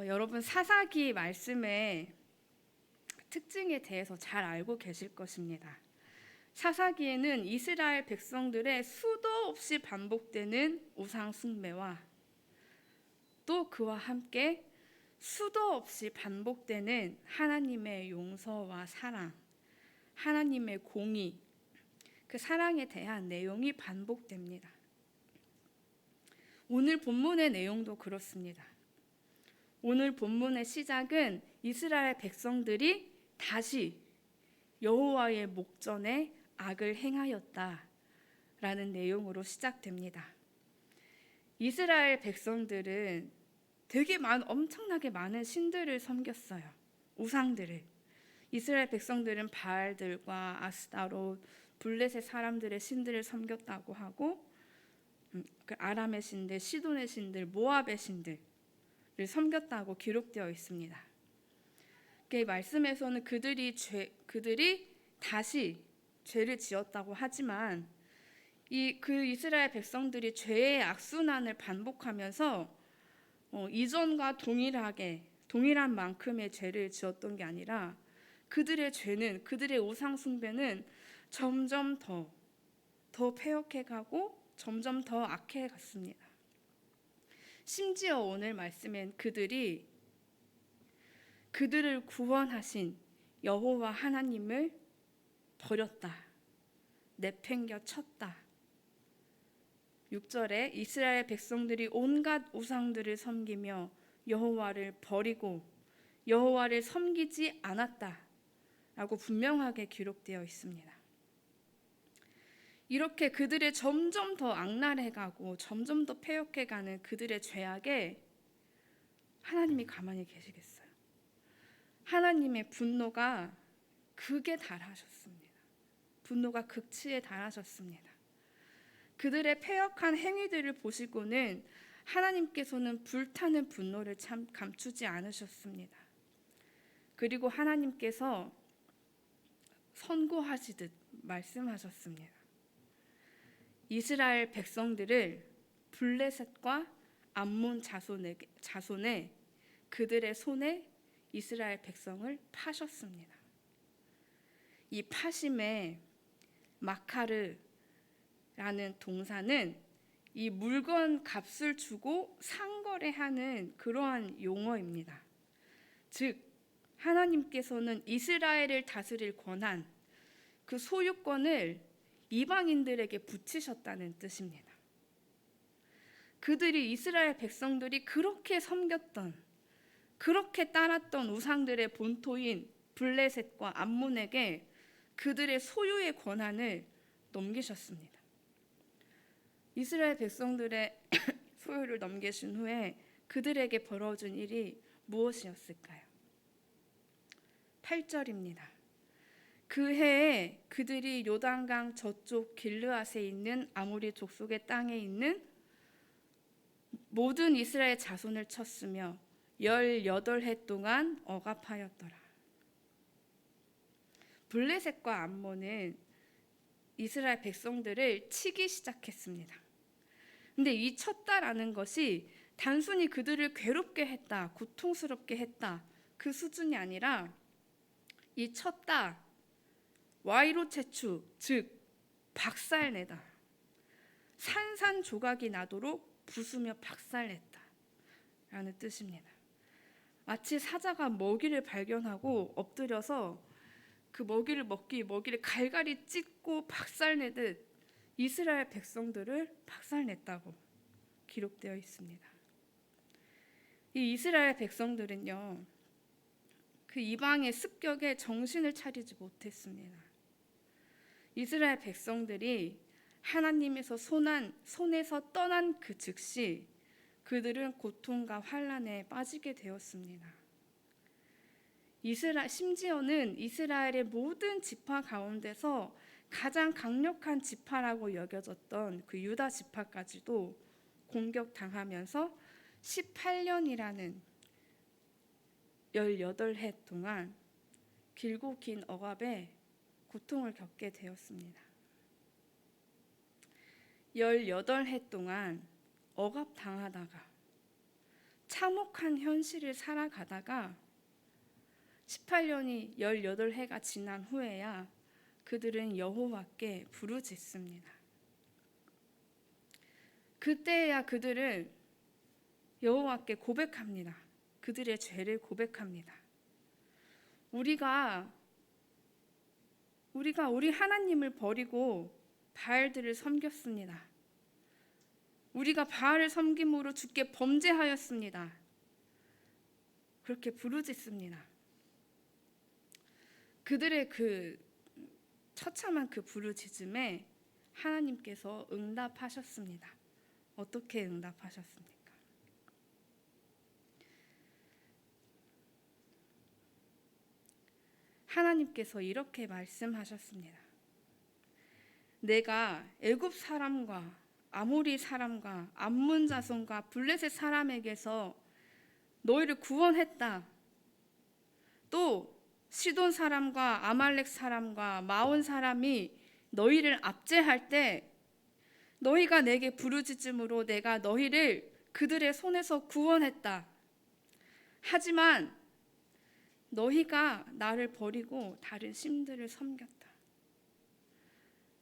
여러분 사사기 말씀의 특징에 대해서 잘 알고 계실 것입니다. 사사기에는 이스라엘 백성들의 수도 없이 반복되는 우상 숭배와 또 그와 함께 수도 없이 반복되는 하나님의 용서와 사랑, 하나님의 공의, 그 사랑에 대한 내용이 반복됩니다. 오늘 본문의 내용도 그렇습니다. 오늘 본문의 시작은 이스라엘 백성들이 다시 여호와의 목전에 악을 행하였다라는 내용으로 시작됩니다. 이스라엘 백성들은 되게 엄청나게 많은 신들을 섬겼어요. 우상들을. 이스라엘 백성들은 바알들과 아스타롯, 블레셋 사람들의 신들을 섬겼다고 하고, 그 아람의 신들, 시돈의 신들, 모압의 신들을 섬겼다고 기록되어 있습니다. 그 말씀에서는 그들이 다시 죄를 지었다고 하지만 그 이스라엘 백성들이 죄의 악순환을 반복하면서 이전과 동일한 만큼의 죄를 지었던 게 아니라 그들의 죄는, 그들의 우상 숭배는 점점 더 패역해가고 점점 더 악해갔습니다. 심지어 오늘 말씀엔 그들을 구원하신 여호와 하나님을 버렸다, 내팽겨 쳤다. 6절에 이스라엘 백성들이 온갖 우상들을 섬기며 여호와를 버리고 여호와를 섬기지 않았다 라고 분명하게 기록되어 있습니다. 이렇게 그들의 점점 더 악랄해가고 점점 더 패역해가는 그들의 죄악에 하나님이 가만히 계시겠어요? 하나님의 분노가 극에 달하셨습니다. 분노가 극치에 달하셨습니다. 그들의 패역한 행위들을 보시고는 하나님께서는 불타는 분노를 감추지 않으셨습니다. 그리고 하나님께서 선고하시듯 말씀하셨습니다. 이스라엘 백성들을 블레셋과 암몬 자손의 그들의 손에 이스라엘 백성을 파셨습니다. 이 파심의 마카르라는 동사는 이 물건 값을 주고 상거래하는 그러한 용어입니다. 즉 하나님께서는 이스라엘을 다스릴 권한, 그 소유권을 이방인들에게 붙이셨다는 뜻입니다. 이스라엘 백성들이 그렇게 섬겼던, 그렇게 따랐던 우상들의 본토인 블레셋과 암몬에게 그들의 소유의 권한을 넘기셨습니다. 이스라엘 백성들의 소유를 넘기신 후에 그들에게 벌어진 일이 무엇이었을까요? 8절입니다. 그 해에 그들이 요단강 저쪽 길르앗에 있는 아모리 족속의 땅에 있는 모든 이스라엘 자손을 쳤으며 18해 동안 억압하였더라. 블레셋과 암몬은 이스라엘 백성들을 치기 시작했습니다. 근데 이 쳤다라는 것이 단순히 그들을 괴롭게 했다, 고통스럽게 했다, 그 수준이 아니라 이 쳤다, 와이로체추, 즉 박살내다, 산산조각이 나도록 부수며 박살냈다 라는 뜻입니다. 마치 사자가 먹이를 발견하고 엎드려서 그 먹이를 갈갈이 찢고 박살내듯 이스라엘 백성들을 박살냈다고 기록되어 있습니다. 이 이스라엘 백성들은요, 그 이방의 습격에 정신을 차리지 못했습니다. 이스라엘 백성들이 하나님에서 손에서 떠난 그 즉시 그들은 고통과 환난에 빠지게 되었습니다. 심지어는 이스라엘의 모든 지파 가운데서 가장 강력한 지파라고 여겨졌던 그 유다 지파까지도 공격당하면서 18년이라는 18해 동안 길고 긴 억압에 고통을 겪게 되었습니다. 18해 동안 억압당하다가 참혹한 현실을 살아가다가 18년이 18해가 지난 후에야 그들은 여호와께 부르짖습니다. 그때야 그들은 여호와께 고백합니다. 그들의 죄를 고백합니다. 우리가 우리 하나님을 버리고 바알들을 섬겼습니다. 우리가 바알을 섬김으로 주께 범죄하였습니다. 그렇게 부르짖습니다. 그들의 그 처참한 그 부르짖음에 하나님께서 응답하셨습니다. 어떻게 응답하셨습니까? 하나님께서 이렇게 말씀하셨습니다. 내가 애굽 사람과 아모리 사람과 암몬 자손과 블레셋 사람에게서 너희를 구원했다. 또 시돈 사람과 아말렉 사람과 마온 사람이 너희를 압제할 때 너희가 내게 부르짖음으로 내가 너희를 그들의 손에서 구원했다. 하지만 너희가 나를 버리고 다른 신들을 섬겼다.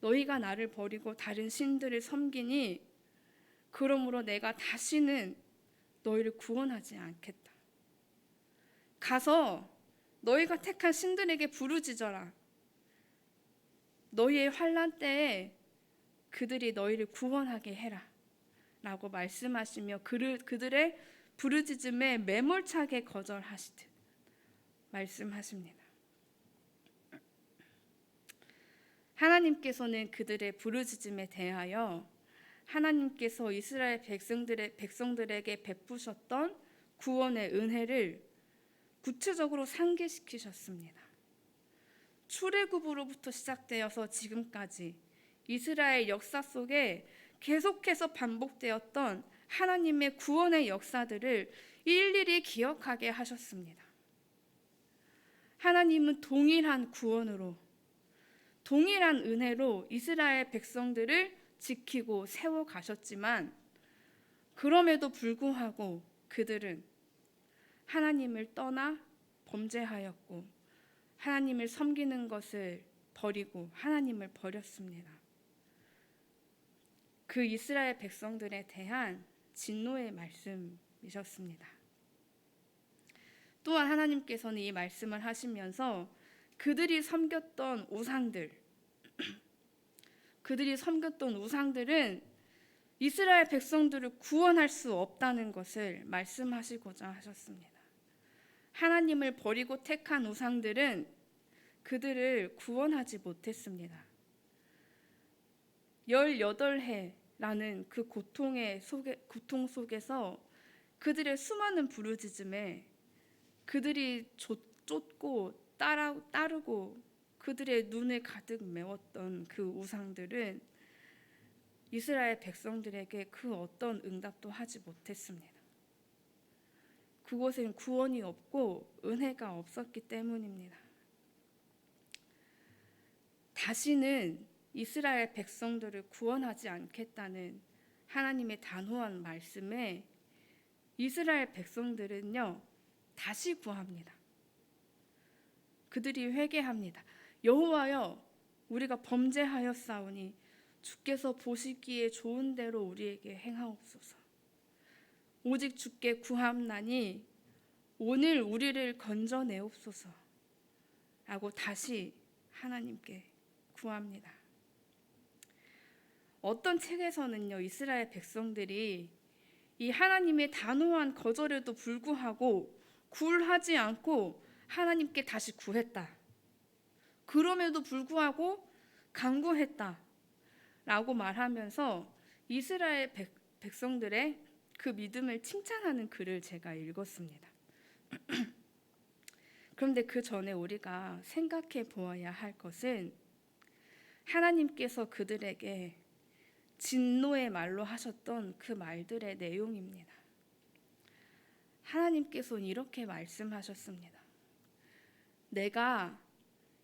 너희가 나를 버리고 다른 신들을 섬기니 그러므로 내가 다시는 너희를 구원하지 않겠다. 가서 너희가 택한 신들에게 부르짖어라. 너희의 환난 때에 그들이 너희를 구원하게 해라 라고 말씀하시며 그들의 부르짖음에 매몰차게 거절하시듯 말씀하십니다. 하나님께서는 그들의 부르짖음에 대하여 하나님께서 이스라엘 백성들에게 베푸셨던 구원의 은혜를 구체적으로 상기시키셨습니다. 출애굽으로부터 시작되어서 지금까지 이스라엘 역사 속에 계속해서 반복되었던 하나님의 구원의 역사들을 일일이 기억하게 하셨습니다. 하나님은 동일한 구원으로, 동일한 은혜로 이스라엘 백성들을 지키고 세워가셨지만 그럼에도 불구하고 그들은 하나님을 떠나 범죄하였고 하나님을 섬기는 것을 버리고 하나님을 버렸습니다. 그 이스라엘 백성들에 대한 진노의 말씀이셨습니다. 또한 하나님께서는 이 말씀을 하시면서 그들이 섬겼던 우상들은 이스라엘 백성들을 구원할 수 없다는 것을 말씀하시고자 하셨습니다. 하나님을 버리고 택한 우상들은 그들을 구원하지 못했습니다. 18해라는 그 고통 속에서 그들의 수많은 부르짖음에 그들이 쫓고 따르고 그들의 눈을 가득 메웠던 그 우상들은 이스라엘 백성들에게 그 어떤 응답도 하지 못했습니다. 그곳엔 구원이 없고 은혜가 없었기 때문입니다. 다시는 이스라엘 백성들을 구원하지 않겠다는 하나님의 단호한 말씀에 이스라엘 백성들은요 다시 구합니다. 그들이 회개합니다. 여호와여, 우리가 범죄하였사오니 주께서 보시기에 좋은 대로 우리에게 행하옵소서. 오직 주께 구함나니 오늘 우리를 건져내옵소서 라고 다시 하나님께 구합니다. 어떤 책에서는요 이스라엘 백성들이 이 하나님의 단호한 거절에도 불구하고 굴하지 않고 하나님께 다시 구했다. 그럼에도 불구하고 간구했다 라고 말하면서 이스라엘 백성들의 그 믿음을 칭찬하는 글을 제가 읽었습니다. 그런데 그 전에 우리가 생각해 보아야 할 것은 하나님께서 그들에게 진노의 말로 하셨던 그 말들의 내용입니다. 하나님께서는 이렇게 말씀하셨습니다. 내가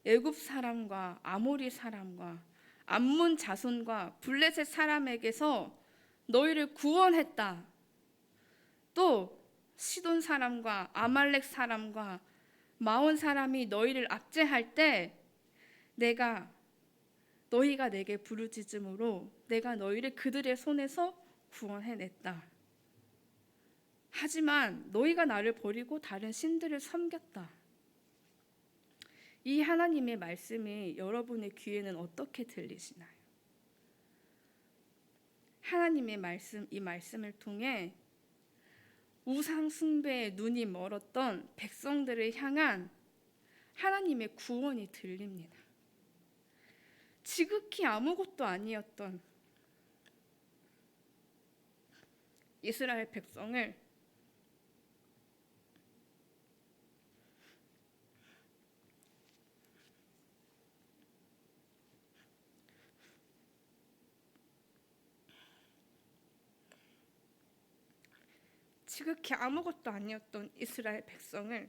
애굽 사람과 아모리 사람과 암몬 자손과 블레셋 사람에게서 너희를 구원했다. 또 시돈 사람과 아말렉 사람과 마온 사람이 너희를 압제할 때 너희가 내게 부르짖음으로 내가 너희를 그들의 손에서 구원해냈다. 하지만 너희가 나를 버리고 다른 신들을 섬겼다. 이 하나님의 말씀이 여러분의 귀에는 어떻게 들리시나요? 하나님의 말씀, 이 말씀을 통해 우상 숭배에 눈이 멀었던 백성들을 향한 하나님의 구원이 들립니다. 지극히 아무것도 아니었던 이스라엘 백성을 지극히 아무것도 아니었던 이스라엘 백성을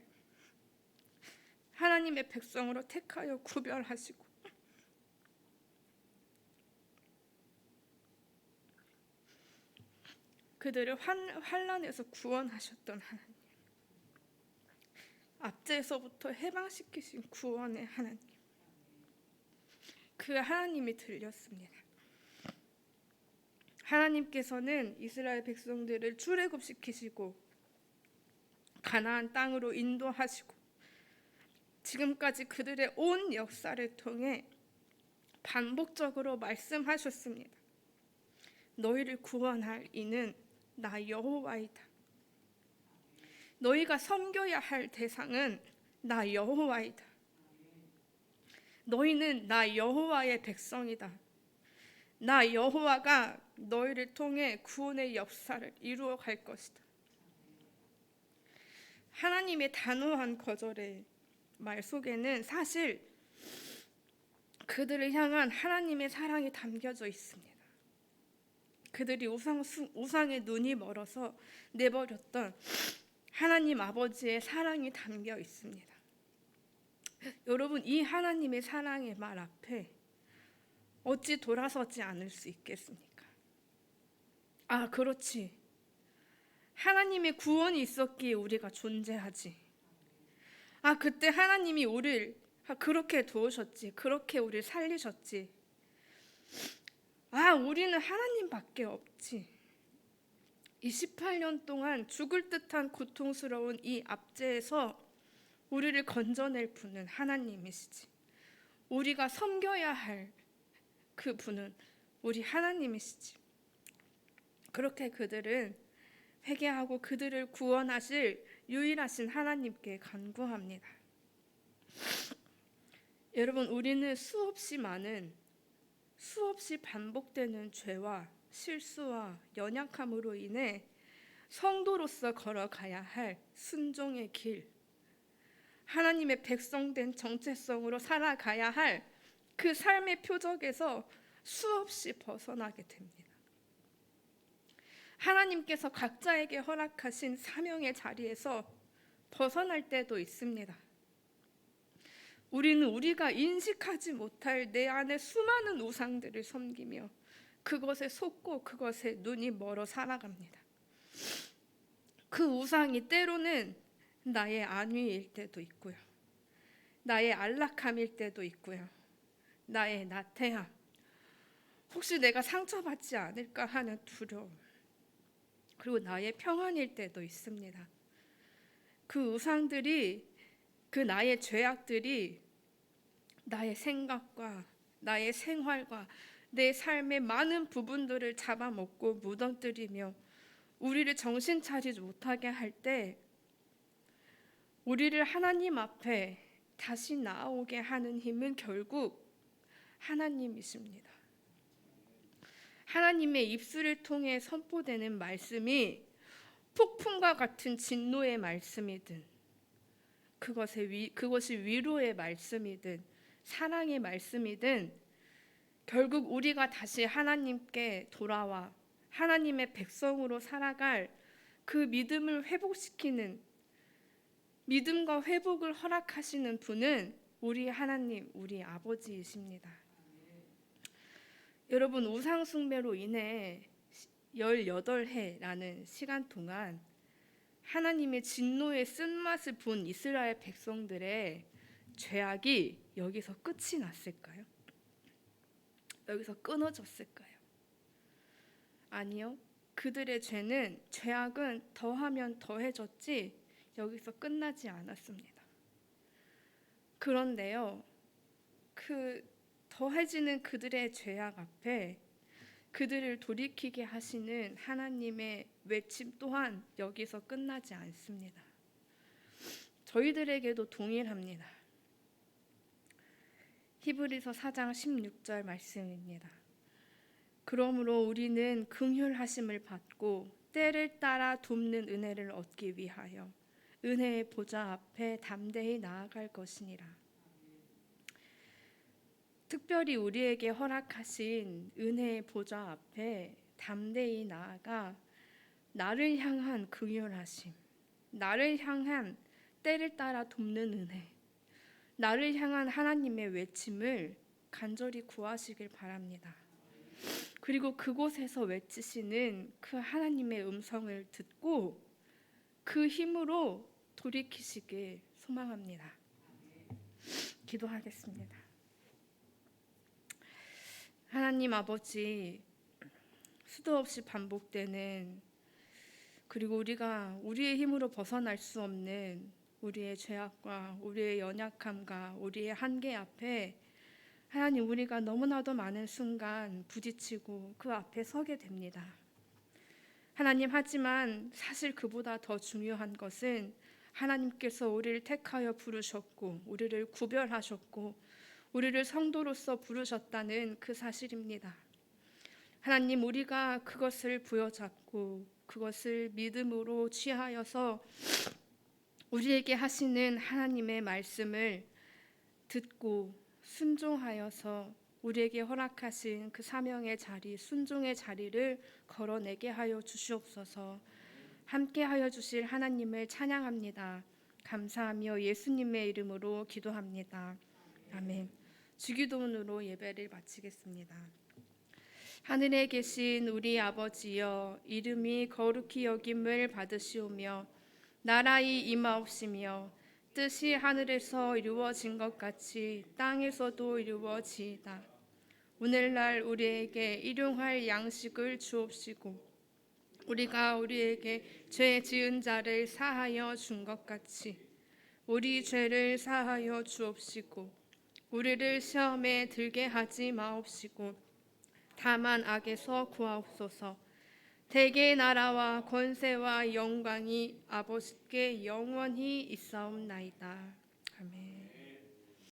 하나님의 백성으로 택하여 구별하시고 그들을 환난에서 구원하셨던 하나님, 압제에서부터 해방시키신 구원의 하나님, 그 하나님이 들렸습니다. 하나님께서는 이스라엘 백성들을 출애굽시키시고 가나안 땅으로 인도하시고 지금까지 그들의 온 역사를 통해 반복적으로 말씀하셨습니다. 너희를 구원할 이는 나 여호와이다. 너희가 섬겨야 할 대상은 나 여호와이다. 너희는 나 여호와의 백성이다. 나 여호와가 너희를 통해 구원의 역사를 이루어 갈 것이다. 하나님의 단호한 거절의 말 속에는 사실 그들을 향한 하나님의 사랑이 담겨져 있습니다. 그들이 우상의 눈이 멀어서 내버렸던 하나님 아버지의 사랑이 담겨 있습니다. 여러분, 이 하나님의 사랑의 말 앞에 어찌 돌아서지 않을 수 있겠습니까? 아, 그렇지. 하나님의 구원이 있었기에 우리가 존재하지. 아, 그때 하나님이 우리를 그렇게 도우셨지. 그렇게 우리를 살리셨지. 아, 우리는 하나님밖에 없지. 28년 동안 죽을 듯한 고통스러운 이 압제에서 우리를 건져낼 분은 하나님이시지. 우리가 섬겨야 할 그 분은 우리 하나님이시지. 그렇게 그들은 회개하고 그들을 구원하실 유일하신 하나님께 간구합니다. 여러분, 우리는 수없이 반복되는 죄와 실수와 연약함으로 인해 성도로서 걸어가야 할 순종의 길, 하나님의 백성된 정체성으로 살아가야 할 그 삶의 표적에서 수없이 벗어나게 됩니다. 하나님께서 각자에게 허락하신 사명의 자리에서 벗어날 때도 있습니다. 우리는 우리가 인식하지 못할 내 안에 수많은 우상들을 섬기며 그것에 속고 그것에 눈이 멀어 살아갑니다. 그 우상이 때로는 나의 안위일 때도 있고요. 나의 안락함일 때도 있고요. 나의 나태함, 혹시 내가 상처받지 않을까 하는 두려움, 그리고 나의 평안일 때도 있습니다. 그 우상들이, 그 나의 죄악들이 나의 생각과 나의 생활과 내 삶의 많은 부분들을 잡아먹고 무너뜨리며 우리를 정신 차리지 못하게 할 때 우리를 하나님 앞에 다시 나아오게 하는 힘은 결국 하나님이십니다. 하나님의 입술을 통해 선포되는 말씀이 폭풍과 같은 진노의 말씀이든 그것이 위로의 말씀이든 사랑의 말씀이든 결국 우리가 다시 하나님께 돌아와 하나님의 백성으로 살아갈 그 믿음을 회복시키는, 믿음과 회복을 허락하시는 분은 우리 하나님, 우리 아버지이십니다. 여러분, 우상 숭배로 인해 18해라는 시간 동안 하나님의 진노의 쓴맛을 본 이스라엘 백성들의 죄악이 여기서 끝이 났을까요? 여기서 끊어졌을까요? 아니요. 그들의 죄악은 더하면 더해졌지 여기서 끝나지 않았습니다. 그런데요, 그 더해지는 그들의 죄악 앞에 그들을 돌이키게 하시는 하나님의 외침 또한 여기서 끝나지 않습니다. 저희들에게도 동일합니다. 히브리서 4장 16절 말씀입니다. 그러므로 우리는 긍휼하심을 받고 때를 따라 돕는 은혜를 얻기 위하여 은혜의 보좌 앞에 담대히 나아갈 것이니라. 특별히 우리에게 허락하신 은혜의 보좌 앞에 담대히 나아가 나를 향한 긍휼하심, 나를 향한 때를 따라 돕는 은혜, 나를 향한 하나님의 외침을 간절히 구하시길 바랍니다. 그리고 그곳에서 외치시는 그 하나님의 음성을 듣고 그 힘으로 돌이키시길 소망합니다. 기도하겠습니다. 하나님 아버지, 수도 없이 반복되는, 그리고 우리가 우리의 힘으로 벗어날 수 없는 우리의 죄악과 우리의 연약함과 우리의 한계 앞에 하나님, 우리가 너무나도 많은 순간 부딪히고 그 앞에 서게 됩니다. 하나님, 하지만 사실 그보다 더 중요한 것은 하나님께서 우리를 택하여 부르셨고 우리를 구별하셨고 우리를 성도로서 부르셨다는 그 사실입니다. 하나님, 우리가 그것을 부여잡고 그것을 믿음으로 취하여서 우리에게 하시는 하나님의 말씀을 듣고 순종하여서 우리에게 허락하신 그 사명의 자리, 순종의 자리를 걸어내게 하여 주시옵소서. 함께 하여 주실 하나님을 찬양합니다. 감사하며 예수님의 이름으로 기도합니다. 아멘. 주기도문으로 예배를 마치겠습니다. 하늘에 계신 우리 아버지여, 이름이 거룩히 여김을 받으시오며 나라의 임하옵시며 뜻이 하늘에서 이루어진 것 같이 땅에서도 이루어지이다. 오늘날 우리에게 일용할 양식을 주옵시고 우리가 우리에게 죄 지은 자를 사하여 준 것 같이 우리 죄를 사하여 주옵시고 우리를 시험에 들게 하지 마옵시고 다만 악에서 구하옵소서. 대개의 나라와 권세와 영광이 아버지께 영원히 있사옵나이다.